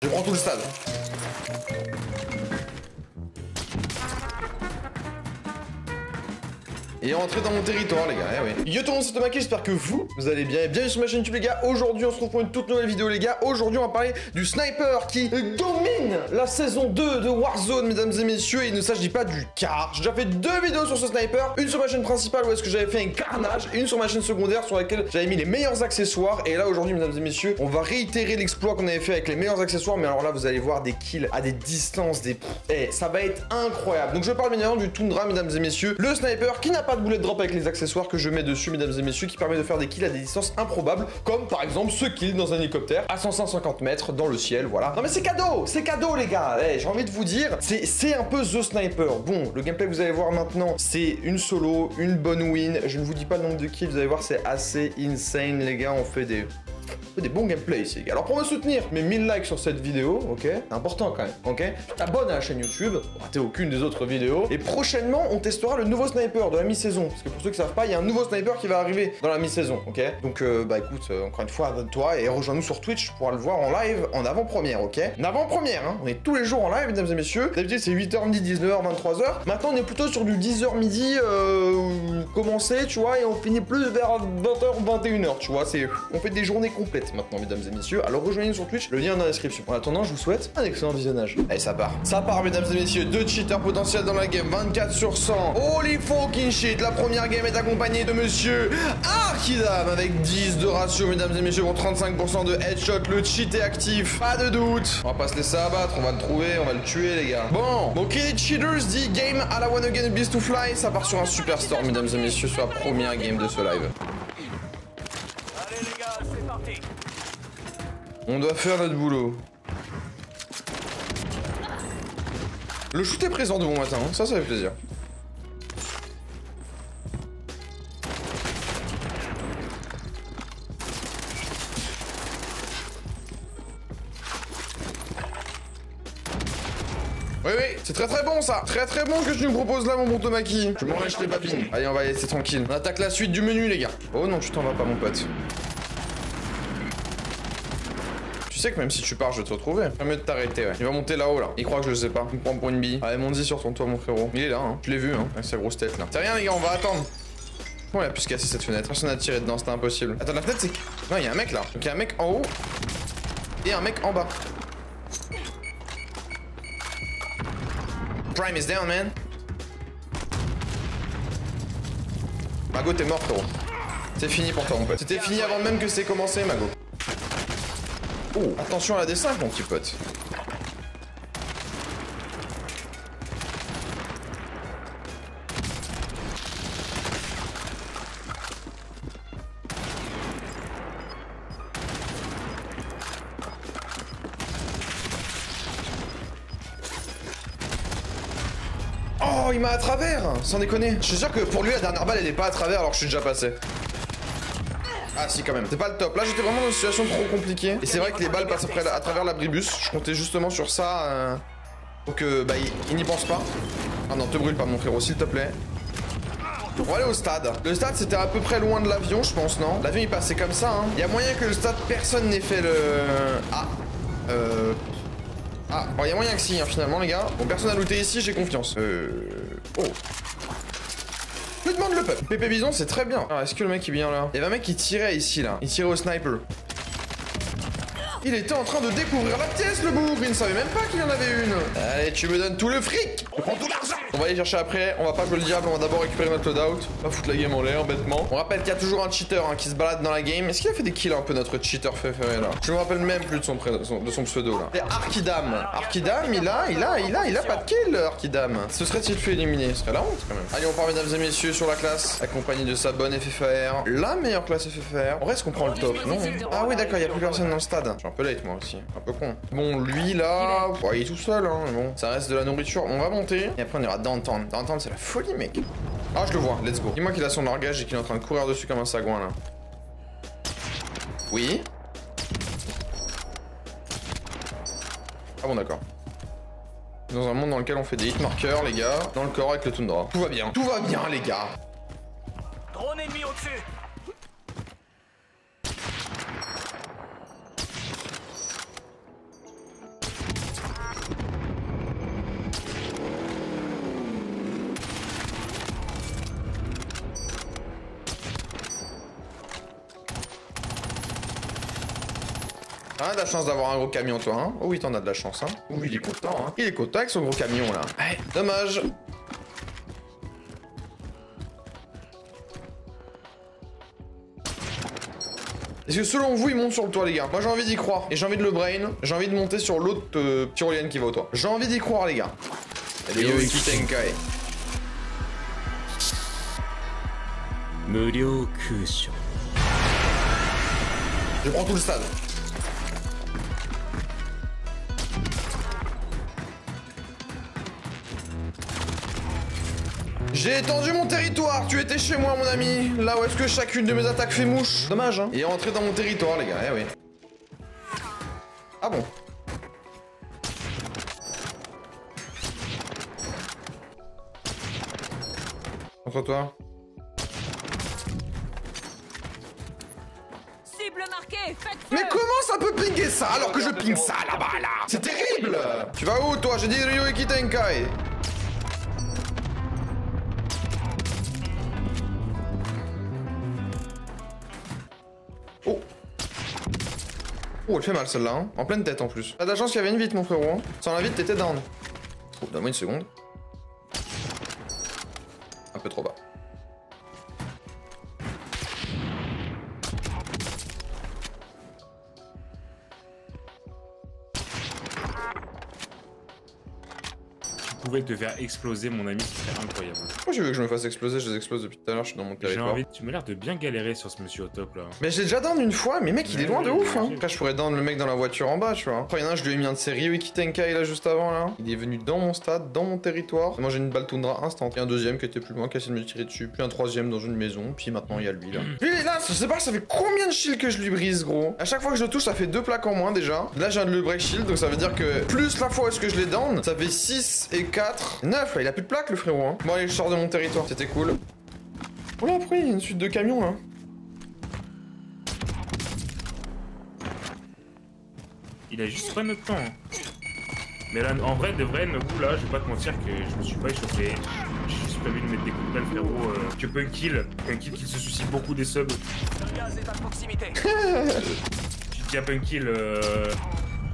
Je prends tout le stade. Et rentrer dans mon territoire, les gars, eh oui. Yo tout le monde, c'est Thomas, j'espère que vous allez bien. Et bienvenue sur ma chaîne YouTube, les gars. Aujourd'hui, on se retrouve pour une toute nouvelle vidéo, les gars. Aujourd'hui, on va parler du sniper qui domine la saison 2 de Warzone, mesdames et messieurs. Et il ne s'agit pas du car. J'ai déjà fait 2 vidéos sur ce sniper. Une sur ma chaîne principale où est-ce que j'avais fait un carnage. Et une sur ma chaîne secondaire sur laquelle j'avais mis les meilleurs accessoires. Et là, aujourd'hui, mesdames et messieurs, on va réitérer l'exploit qu'on avait fait avec les meilleurs accessoires. Mais alors là, vous allez voir des kills à des distances, ça va être incroyable. Donc, je parle bien évidemment du Tundra, mesdames et messieurs. Le sniper qui n'a pas de bullet drop avec les accessoires que je mets dessus, mesdames et messieurs, qui permet de faire des kills à des distances improbables, comme par exemple ce kill dans un hélicoptère à 150 mètres dans le ciel, voilà. Non mais c'est cadeau les gars, j'ai envie de vous dire, c'est un peu The Sniper. Bon, le gameplay que vous allez voir maintenant, c'est une solo, une bonne win, je ne vous dis pas le nombre de kills, vous allez voir, c'est assez insane les gars, on fait des bons gameplays ici, les gars. Alors pour me soutenir, mets 1000 likes sur cette vidéo, ok? C'est important quand même, ok? Tu t'abonnes à la chaîne YouTube, pour rater aucune des autres vidéos. Et prochainement, on testera le nouveau sniper de la mi-saison. Parce que pour ceux qui savent pas, il y a un nouveau sniper qui va arriver dans la mi-saison, ok? Donc bah écoute, encore une fois, abonne-toi et rejoins-nous sur Twitch pour le voir en live, en avant-première, ok? En avant-première, hein? On est tous les jours en live, mesdames et messieurs. D'habitude, c'est 8h midi, 19h, 23h. Maintenant, on est plutôt sur du 10h midi, commencer, tu vois, et on finit plus vers 20h, 21h, tu vois. On fait des journées complètes maintenant, mesdames et messieurs. Alors rejoignez-nous sur Twitch, le lien est dans la description. En attendant, je vous souhaite un excellent visionnage. Allez, ça part. Ça part, mesdames et messieurs. 2 cheaters potentiels dans la game, 24 sur 100. Holy fucking shit. La première game est accompagnée de monsieur Arkidam avec 10 de ratio, mesdames et messieurs, pour 35% de headshot. Le cheat est actif, pas de doute. On va pas se laisser abattre, on va le trouver, on va le tuer, les gars. Bon, ok, les cheaters dit game à la one again beast to fly. Ça part sur un superstore, mesdames et messieurs, sur la première game de ce live. On doit faire notre boulot. Le shoot est présent de bon matin, hein. Ça fait plaisir. Oui, c'est très bon ça. Très bon que tu nous proposes là, mon bon Tomaki. Je m'en lâche les papines. Allez, on va y laisser tranquille. On attaque la suite du menu, les gars. Oh non, tu t'en vas pas, mon pote. Tu sais que même si tu pars, je vais te retrouver. C'est mieux de t'arrêter, ouais. Il va monter là-haut, là. Il croit que je le sais pas. Il me prend pour une bille. Allez, monte-y sur ton toit, mon frérot. Il est là, hein. Je l'ai vu, hein. Avec sa grosse tête, là. C'est rien, les gars, on va attendre. Comment il a pu se casser cette fenêtre? Personne n'a tiré dedans, c'était impossible. Attends, la fenêtre, c'est... Non, il y a un mec, là. Donc, il y a un mec en haut. Et un mec en bas. Prime is down, man. Mago, t'es mort, frérot. C'est fini pour toi, mon pote. C'était fini avant même que c'est commencé, Mago. Oh, attention à la D5, mon petit pote. Oh, il m'a à travers, sans déconner. Je suis sûr que pour lui, la dernière balle, elle est pas à travers alors que je suis déjà passé. Ah si, quand même, c'est pas le top. Là, j'étais vraiment dans une situation trop compliquée. Et c'est vrai que les balles passent après, à travers l'abribus. Je comptais justement sur ça. Donc, bah, il n'y pense pas. Ah non, te brûle pas, mon frérot, s'il te plaît. On va aller au stade. Le stade, c'était à peu près loin de l'avion, je pense, non? L'avion, il passait comme ça, hein. Il y a moyen que le stade, personne n'ait fait le... Ah, bon, il y a moyen que si, hein, finalement, les gars. Bon, personne n'a looté ici, j'ai confiance. Oh. Je me demande le peuple. Pépé Bison, c'est très bien. Alors, est-ce que le mec est bien là? Il y avait un mec qui tirait ici, là. Il tirait au sniper. Il était en train de découvrir la pièce, le bourg. Il ne savait même pas qu'il y en avait une. Allez, tu me donnes tout le fric. Je prends tout l'argent. On va aller chercher après. On va pas jouer le diable. On va d'abord récupérer notre loadout. On va foutre la game en l'air, bêtement. On rappelle qu'il y a toujours un cheater hein, qui se balade dans la game. Est-ce qu'il a fait des kills un peu, notre cheater préféré là? Je me rappelle même plus de son pseudo là. C'est Arkidam. Arkidam, il a pas de kill, Arkidam. Se serait-il fait éliminer? Ce serait la honte quand même. Allez, on part, mesdames et messieurs, sur la classe. Accompagné de sa bonne FFR. La meilleure classe FFR. En vrai, est-ce qu'on prend le top? Non. Ah oui, d'accord, il y a plus personne dans le stade. Je suis un peu late moi aussi. Un peu con. Bon, lui là, bon, il est tout seul, hein, mais bon, ça reste de la nourriture. On va monter et après on ira downtown. Downtown, c'est la folie, mec. Ah, je le vois, let's go. Dis-moi qu'il a son largage et qu'il est en train de courir dessus comme un sagouin là. Oui. Ah bon, d'accord. Dans un monde dans lequel on fait des hitmarkers, les gars, dans le corps avec le Tundra. Tout va bien, les gars. Drone ennemi au-dessus. Ah, de la chance d'avoir un gros camion, toi, hein. Oh oui, t'en as de la chance, hein. Oui, il est content, hein. Il est content avec son gros camion, là. Ouais, dommage. Est-ce que selon vous, il monte sur le toit, les gars? Moi, j'ai envie d'y croire. Et j'ai envie de le brain. J'ai envie de monter sur l'autre tyrolienne qui va au toit. J'ai envie d'y croire, les gars. Ryoiki Tenkai. Je prends tout le stade. J'ai étendu mon territoire, tu étais chez moi mon ami. Là où est-ce que chacune de mes attaques fait mouche. Dommage hein. Il est rentré dans mon territoire les gars, eh oui. Ah bon. Contre toi. Cible marquée, faites feu. Mais comment ça peut pinguer ça alors que je ping ça là-bas là? C'est terrible. Tu vas où toi? J'ai dit Ryoiki Tenkai. Oh. Oh, elle fait mal celle-là, hein. En pleine tête en plus. T'as de la chance qu'il y avait une vite, mon frérot. Hein. Sans la vite, t'étais down. Oh, donne-moi une seconde. Un peu trop bas. Tu pouvais te faire exploser, mon ami, ce serait incroyable. Pourquoi tu veux que je me fasse exploser? Je les explose depuis tout à l'heure, je suis dans mon territoire. Tu m'as l'air de bien galérer sur ce monsieur au top là. Mais j'ai déjà down une fois, mais mec il est loin de ouf hein. Après je pourrais down le mec dans la voiture en bas tu vois. Après il y en a un je lui ai mis un de ses Ryoiki Tenkai là juste avant là. Il est venu dans mon stade, dans mon territoire. Moi j'ai une balle toundra instant. Et un deuxième qui était plus loin qui a essayé de me tirer dessus. Puis un troisième dans une maison. Puis maintenant il y a lui là. Lui il est là, je sais pas ça fait combien de shield que je lui brise gros. À chaque fois que je le touche ça fait 2 plaques en moins déjà. Là j'ai un de le break shield donc ça veut dire que plus la fois où est-ce que je l'ai down, ça fait 6 et 4, 9 là il a plus de plaques le frérot hein. Bon allez je sors de mon territoire, c'était cool. Oh là après il y a une suite de camions là. Il a juste pas notre temps. Hein. Mais là, en vrai, de vrai, Nobu, là, je vais pas te mentir que je me suis pas échauffé. J'ai juste prévu de mettre des coups de balle, frérot. Tu peux un kill qui se soucie beaucoup des subs. Le gaz est à proximité. Tu dis un kill.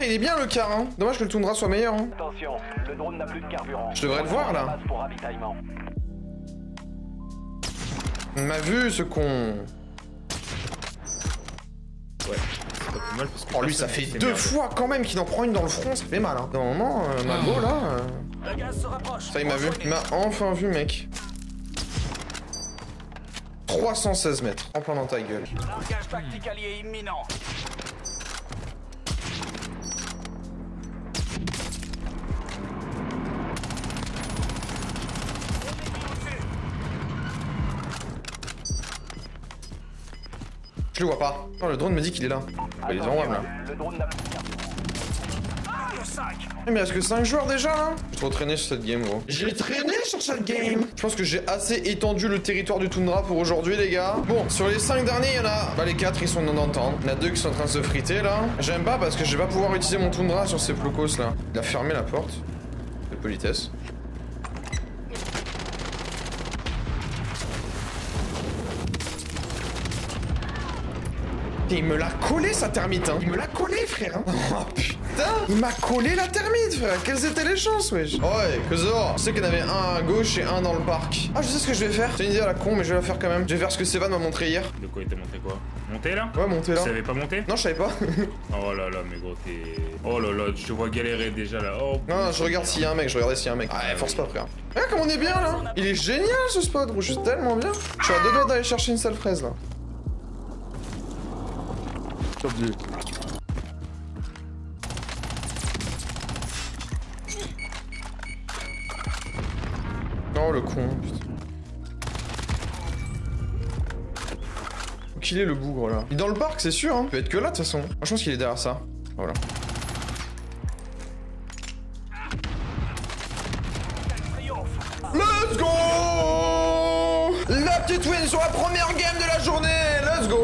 Il est bien le car hein. Dommage que le toundra soit meilleur hein. Attention, le drone n'a plus de carburant. Je devrais le voir là. Base pour ravitaillement. On m'a vu ce con. Ouais, c'est pas plus mal parce que. Oh lui ça fait 2 fois quand même qu'il en prend une dans le front, ça fait mal hein. D'un moment, Mago là. Le gaz se rapproche. Ça il m'a vu. Il m'a enfin vu mec. 316 mètres. En plein dans ta gueule. Largage tactique allié imminent. Je le vois pas. Oh le drone me dit qu'il est là. Bah, il est en WAM là. Le drone n'a plus de carburant. Le 5. Mais il reste que 5 joueurs déjà là. J'ai trop traîné sur cette game gros. J'ai traîné sur cette game. Je pense que j'ai assez étendu le territoire du toundra pour aujourd'hui les gars. Bon, sur les 5 derniers, il y en a... Bah les 4 ils sont non entente. Il y en a 2 qui sont en train de se friter là. J'aime pas parce que je vais pas pouvoir utiliser mon toundra sur ces flocos là. Il a fermé la porte. De politesse. Il me l'a collé sa termite hein. Il me l'a collé frère hein. Oh putain. Il m'a collé la termite frère. Quelles étaient les chances wesh. Oh ouais Kozor. Je sais qu'il y en avait un à gauche et un dans le parc. Ah je sais ce que je vais faire. C'est une idée à la con mais je vais la faire quand même. Je vais faire ce que Sevan m'a montré hier. De quoi il t'a montré quoi? Monter là? Ouais monter là. Tu savais pas monter? Non je savais pas. Oh là là mais gros t'es... Oh là là je te vois galérer déjà là. Oh, non je regarde s'il y a un mec. Je regardais s'il y a un mec. Ah force pas frère. Regarde comme on est bien là. Il est génial ce spot gros. Je suis tellement bien. Je suis à 2 doigts d'aller chercher une sale fraise là. Top 2. Oh le con, putain. Où qu'il est le bougre là? Il est dans le parc, c'est sûr, hein. Il peut être que là de toute façon. Moi, je pense qu'il est derrière ça. Voilà. Let's go! La petite win sur la première game de la journée! Let's go!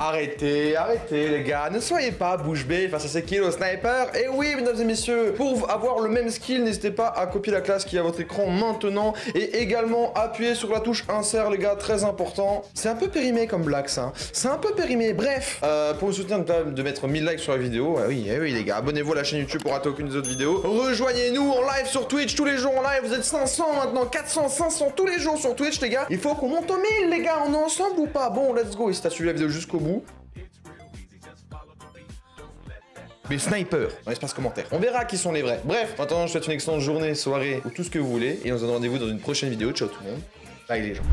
Arrêtez, arrêtez les gars, ne soyez pas bouche bée face à ces kills au sniper. Et oui, mesdames et messieurs, pour avoir le même skill, n'hésitez pas à copier la classe qui est à votre écran maintenant. Et également appuyer sur la touche insert les gars, très important. C'est un peu périmé comme blague ça, c'est un peu périmé. Bref, pour me soutenir de mettre 1000 likes sur la vidéo, oui les gars, abonnez-vous à la chaîne YouTube pour rater aucune des autres vidéos. Rejoignez-nous en live sur Twitch tous les jours en live, vous êtes 500 maintenant, 400, 500 tous les jours sur Twitch les gars. Il faut qu'on monte aux 1000 les gars, on est ensemble ou pas? Bon, let's go, et si t'as suivi la vidéo jusqu'au bout. Mais sniper dans l'espace commentaire. On verra qui sont les vrais. Bref, maintenant je vous souhaite une excellente journée, soirée ou tout ce que vous voulez. Et on se donne rendez-vous dans une prochaine vidéo. Ciao tout le monde. Bye les gens.